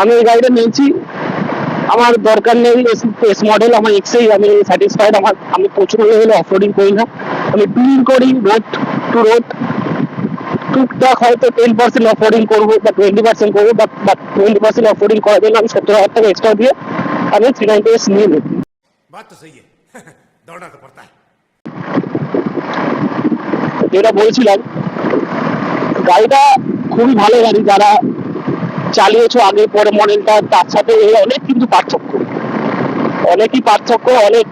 আমি এই গাড়িটা নিয়েছি, আমার দরকার নেই এস মডেল, আমার এক্সেই আমি স্যাটিসফাইড। আমি প্রচুর লেভেলে অফরোডিং করি না, আমি টুরিং করি রোড টু রোড। টুকটাক হয়তো 10% অফরোডিং করবো বা 20% করবো, বাট 20% অফরোডিং করার জন্য আমি 70,000 টাকা এক্সট্রা দিয়ে আমি 390S নিয়ে নেব। যেটা বলছিলাম, গাড়িটা খুবই ভালো গাড়ি। যারা চালিয়েছো আগে পরে মডেলটা, তার সাথে অনেক কিন্তু পার্থক্য, অনেকই পার্থক্য। অনেক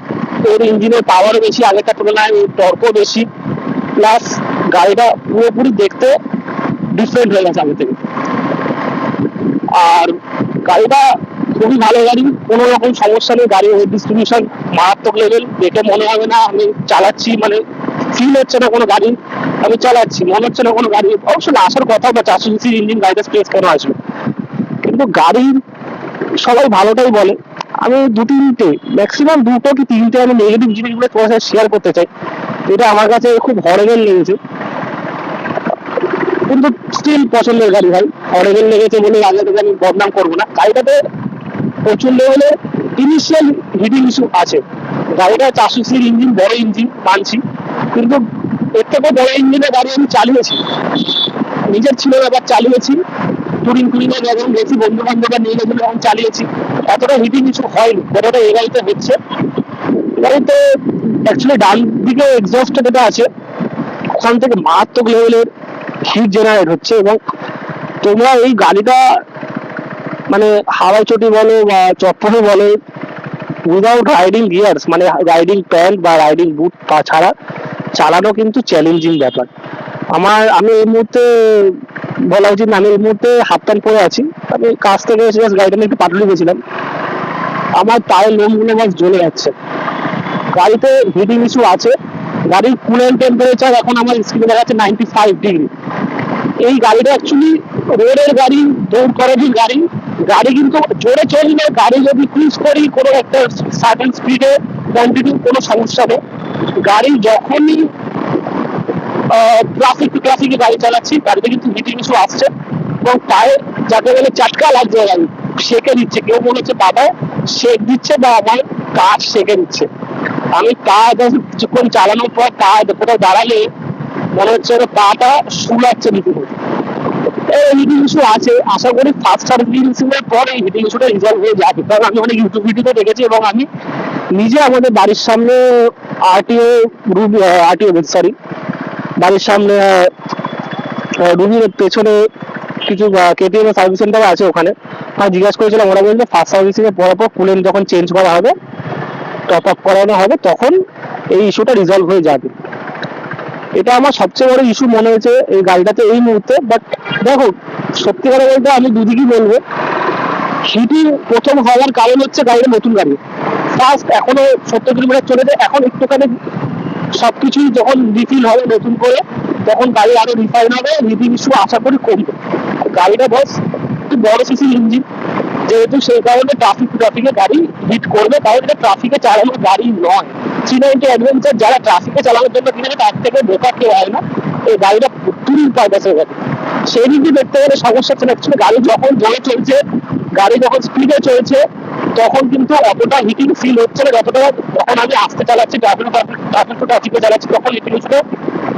ওর ইঞ্জিনের পাওয়ারও বেশি আগেকার তুলনায়, টর্কও বেশি, প্লাস গাড়িটা পুরোপুরি দেখতে ডিফারেন্ট হয়ে গেছে আগে থেকে। আর গাড়িটা খুবই ভালো গাড়ি, কোনো রকম সমস্যা নেই। গাড়ির ওয়েট ডিস্ট্রিবিউশন মারাত্মক লেভেল, দেখে মনে হবে না আমি চালাচ্ছি, মানে ফিল হচ্ছে না কোনো গাড়ি আমি চালাচ্ছি, মনে হচ্ছে না কোনো গাড়ি। অবশ্যই আসার কথা, বা 400 সিসির ইঞ্জিন গাড়িটা স্পেস কেন আসবে, কিন্তু গাড়ির সবাই ভালোটাই বলে। আমি ম্যাক্সিমাম দুটো কি তিনটে আমি নেগেটিভ জিনিসগুলো তোমার সাথে শেয়ার করতে চাই। এটা আমার কাছে খুব হরেবল লেগেছে, কিন্তু স্টিল পছন্দের গাড়ি ভাই। হরেবল লেগেছে বলে আগে থেকে আমি বদনাম করবো না। গাড়িটাতে প্রচুর লেভেলে ইনিশিয়াল হিটিং ইস্যু আছে। গাড়িটা 400 সিসির ইঞ্জিন, বড় ইঞ্জিন মানছি, কিন্তু এর থেকে বড় ইঞ্জিনের গাড়ি আমি চালিয়েছি, নিজের ছিল ব্যাপার চালিয়েছি, টুরিং যখন গেছি বন্ধু বান্ধবরা নিয়ে গেছিল যখন চালিয়েছি, এতটা হিটিং ইস্যু হয়নি যতটা এই গাড়িতে হচ্ছে। গাড়িতে অ্যাকচুয়ালি ডান দিকে এক্সস্টটা যেটা আছে, ওখান থেকে মারাত্মক লেভেলের হিট জেনারেট হচ্ছে। এবং তোমরা এই গাড়িটা মানে হাওয়াই চটি বলো বা চপ্পলে বলো, উইদাউট রাইডিং গিয়ার্স, মানে রাইডিং প্যান্ট বা রাইডিং বুট পা ছাড়া চালানো কিন্তু চ্যালেঞ্জিং ব্যাপার। আমি এই মুহূর্তে বলা উচিত না, আমি এই মুহূর্তে হাফ প্যান্ট পরে আছি। আমি কাজ থেকে এসে গাড়িটা নিয়ে একটু পাটুলি গেছিলাম, আমার পায়ের লোমগুলো বাস জ্বলে যাচ্ছে। গাড়িতে হিটিং ইস্যু আছে। গাড়ির কুলেন্ট টেম্পারেচার এখন আমার স্ক্রিনে দেখাচ্ছে 95 ডিগ্রি। এই গাড়িটা অ্যাকচুয়ালি রোডের গাড়ি, দৌড় করার গাড়ি। গাড়ি কিন্তু জোরে চললে, গাড়ি যদি ক্রুজ করি কোনো একটা সার্টেন স্পিডে কন্টিনিউ, কোনো সমস্যা নেই। গাড়ি যখনই ট্রাফিকে গাড়ি চালাচ্ছি, গাড়িতে কিন্তু হিটিং ইস্যু আসছে, এবং পায়ে যাকে বলে চাটকা লাগছে, গাড়ি সেকে দিচ্ছে। কেউ মনে হচ্ছে বাবা সেক দিচ্ছে বা আমার কাজ সেকে দিচ্ছে। আমি কিছুক্ষণ চালানোর পর পা কোথাও দাঁড়ালে মনে হচ্ছে পাটা শুলাচ্ছে রীতিমতো। হিটিং ইস্যু আছে, আশা করি ফার্স্ট সার্ভিসিংয়ের পর এই হিটিং ইস্যুটা রিজলভ হয়ে যাবে। কারণ আমি অনেক ইউটিউব ভিডিওতে দেখেছি, এবং আমি নিজে আমাদের বাড়ির সামনে বাড়ির সামনে রুবির পেছনে কিছু কেটিএম এর সার্ভিস সেন্টার আছে, ওখানে আমি জিজ্ঞাসা করেছিলাম। ওরা বলছে ফার্স্ট সার্ভিসিং এর পর কুলেন্ট যখন চেঞ্জ করা হবে, টপ আপ করানো হবে, তখন এই ইস্যুটা রিজলভ হয়ে যাবে। এটা আমার সবচেয়ে বড় ইস্যু মনে হয়েছে এই গাড়িটাতে এই মুহূর্তে। বাট দেখো, সত্যি কথা বলতে আমি দুদিকই বলবো। হিটিং প্রথম হওয়ার কারণ হচ্ছে গাড়িটা নতুন গাড়ি, ফার্স্ট এখনো 70 কিলোমিটার চলেছে। এখন একটুখানি সবকিছুই যখন রিফিল হবে নতুন করে, তখন গাড়ি আরো রিফাইন হবে, হিটিং ইস্যু আশা করি কমবে। গাড়িটা বস একটু বড় সিসির ইঞ্জিন, যেহেতু সেই কারণে ট্রাফিকে গাড়ি হিট করবে, কারণ এটা ট্রাফিকে চালানোর গাড়ি নয়। 390 অ্যাডভেঞ্চার যারা ট্রাফিকে চালানোর জন্য কিনেছে, তার থেকে বোকা কেউ হয় না। এই গাড়িটা টুরিং পারপাসের গাড়ি, সেই দিক দিয়ে দেখতে গেলে সমস্যা হচ্ছে না। অ্যাকচুয়ালি গাড়ি যখন জোরে চলছে, গাড়ি যখন স্পিডে চলছে, তখন কিন্তু অতটা হিটিং ফিল হচ্ছে না যতটা যখন আমি আস্তে চালাচ্ছি, ট্রাফিকে চালাচ্ছি, তখন হিটিং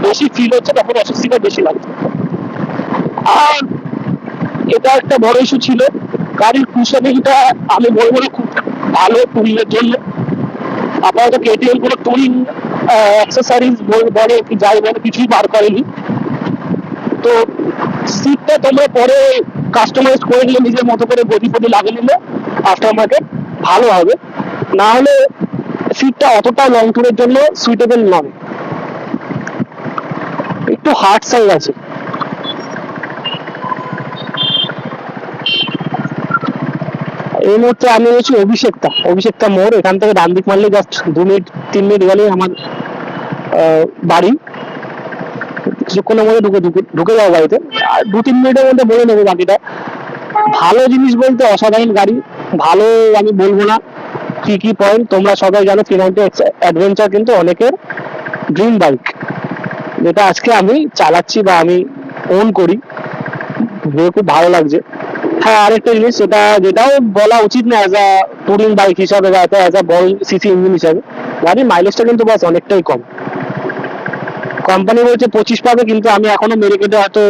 বেশি ফিল হচ্ছে, তখন অস্বস্তিটা বেশি লাগছে। আর এটা একটা বড় ইস্যু ছিল। গাড়ির কুশনিংটা আমি বলবো না খুব ভালো টুরিং এর জন্য। আপাতত কেটিএম কোনো টুরিং অ্যাক্সেসরিজ বলে কি যাই বলে কিছুই বার করেনি। তো সিটটা তোমরা পরে কাস্টমাইজ করে নিলে, নিজের মতো করে গদি ফদি লাগিয়ে নিলে আফটার মার্কেট ভালো হবে। না হলে সিটটা অতটা লং ট্যুরের জন্য সুইটেবল নয়, একটু হার্ড সাইজ আছে। এই মুহূর্তে আমি রয়েছি অভিষেকতা মোড়। এখান থেকে ডান দিক মারলে জাস্ট 2-3 মিনিট গেলেই আমার বাড়ি। কিছুক্ষণের মধ্যে ঢুকে যাবো বাড়িতে, আর 2-3 মিনিটের মধ্যে বলে নেবো বাকিটা। ভালো জিনিস বলতে অসাধারণ গাড়ি, ভালো আমি বলবো না। কি পয়েন্ট তোমরা সবাই জানো, 390 অ্যাডভেঞ্চার কিন্তু অনেকের ড্রিম বাইক, যেটা আজকে আমি চালাচ্ছি বা আমি ওন করি। ঘুরে খুব ভালো লাগছে। হ্যাঁ, আরেকটা জিনিস যেটাও বলা উচিত না অ্যাজ আ টুরিং বাইক হিসাবে বা অ্যাজ আ বড় সিসি ইঞ্জিন হিসাবে, গাড়ির মাইলেজটা কিন্তু বাস অনেকটাই কম। কোম্পানি বলছে 25 পাবে, কিন্তু আমি এখনো মেরে কেটে হয়তো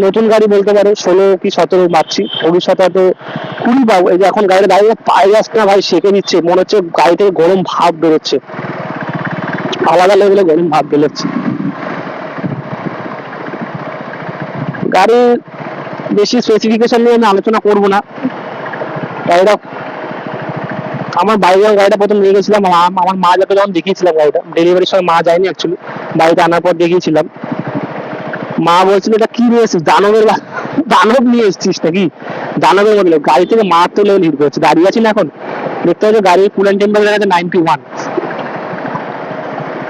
নতুন গাড়ি বলতে পারো 16 কি 17 পাচ্ছি, ভবিষ্যতে হয়তো 20 পাবো। এই যে এখন গাড়িটা দাঁড়িয়ে পায়ে আসছে না ভাই, সেঁকে দিচ্ছে, মনে হচ্ছে গাড়ি থেকে গরম ভাব বেরোচ্ছে, আলাদা লেভেলে গরম ভাব বেরোচ্ছে। গাড়ির বেশি স্পেসিফিকেশন নিয়ে আমি আলোচনা করবো না। গাড়িটা আমার বাড়ি যখন গাড়িটা প্রথম নিয়ে গেছিলাম, আমার মা যাকে যখন দেখিয়েছিলাম, গাড়িটা ডেলিভারির সময় মা যায়নি অ্যাকচুয়ালি, বাড়িতে আনার পর দেখিয়েছিলাম। মা বলছিল এটা কি নিয়ে এসেছিস, দানব নিয়ে এসেছিস নাকি, দানবের মধ্যে গাড়ি থেকে মারাত্মক লেভেল হিট করছে। দাঁড়িয়ে আছি না এখন, দেখতে পাচ্ছি গাড়ির কুলেন্ট টেম্পারেচার আছে 91।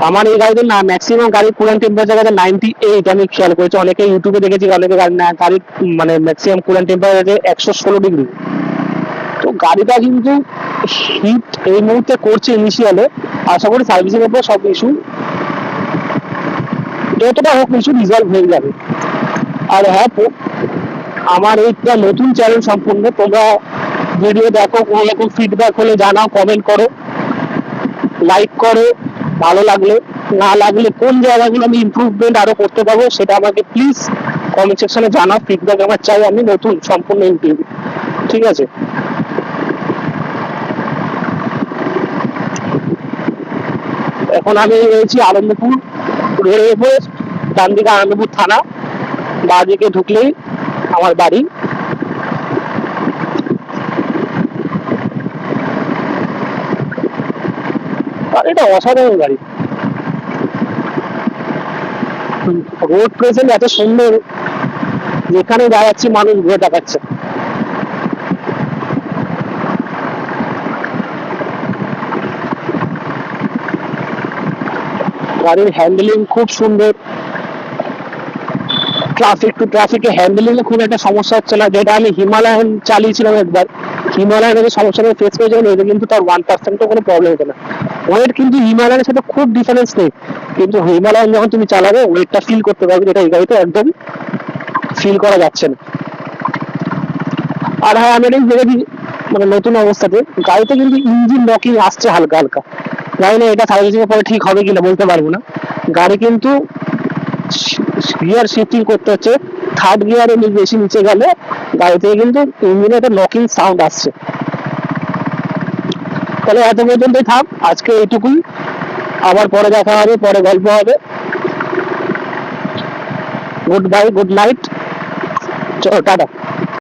আমার এই গাড়িতে না ম্যাক্সিমাম গাড়ির কুলেন্ট টেম্পারেচার আছে 98। আমি খেয়াল করেছি, অনেকে ইউটিউবে দেখেছি, অনেকে গাড়ির মানে ম্যাক্সিমাম কুলেন্ট টেম্পারেচার 116 ডিগ্রি। তো গাড়িটা কিন্তু হিট এই মুহূর্তে করছে ইনিশিয়ালে, আশা করি সার্ভিসিং এর পর সব ইস্যু যতটা হোক ইস্যু রিজলভ হয়ে যাবে। আর হ্যাঁ, আমার এইটা নতুন চ্যানেল সম্পূর্ণ, তোমরা ভিডিও দেখো, কোনো রকম ফিডব্যাক হলে জানাও, কমেন্ট করো, লাইক করো, ভালো লাগলে, না লাগলে কোন জায়গাগুলো আমি ইমপ্রুভমেন্ট আরো করতে পারবো সেটা আমাকে প্লিজ কমেন্ট সেকশনে জানাও। ফিডব্যাক আমার চাই, আমি নতুন সম্পূর্ণ ইউটিউব, ঠিক আছে। এখন আমি রয়েছি আনন্দপুর রোডের উপরে, ডান দিকে আনন্দপুর থানা, বাঁ দিকে ঢুকলেই আমার বাড়ি। আর এটা অসাধারণ গাড়ি, রোড প্রেজেন্ট এত সুন্দর, যেখানে যাচ্ছি মানুষ ঘুরে তাকাচ্ছে। গাড়ির হ্যান্ডেলিং খুব সুন্দর, ট্রাফিক টু ট্রাফিকে হ্যান্ডেলিং এ খুব একটা সমস্যা হচ্ছে না, যেটা আমি হিমালয়ান চালিয়েছিলাম একবার, হিমালয়ানের যে সমস্যাটা ফেস করেছিলাম, এটা কিন্তু তার 1% কোনো প্রবলেম হতো না। ওয়েট কিন্তু হিমালয়ানের সাথে খুব ডিফারেন্স নেই, কিন্তু হিমালয়ান যখন তুমি চালাবে ওয়েটটা ফিল করতে পারবে, যেটা এই গাড়িতে একদম ফিল করা যাচ্ছে না। আর হ্যাঁ, আমি এটাই দেখেছি মানে নতুন অবস্থাতে গাড়িতে কিন্তু ইঞ্জিন লকিং আসছে হালকা হালকা, জানি না এটা সার্ভিসিং এর পরে ঠিক হবে কিনা বলতে পারবো না। গাড়ি কিন্তু গিয়ার শিফটিং করতে হচ্ছে, থার্ড গিয়ারে বেশি নিচে গেলে গাড়ি থেকে কিন্তু ইঞ্জিনে একটা নকিং সাউন্ড আসছে। তাহলে এত পর্যন্তই থাক, আজকে এইটুকুই, আবার পরে দেখা হবে, পরে গল্প হবে। গুড বাই, গুড নাইট, চলো টাটা।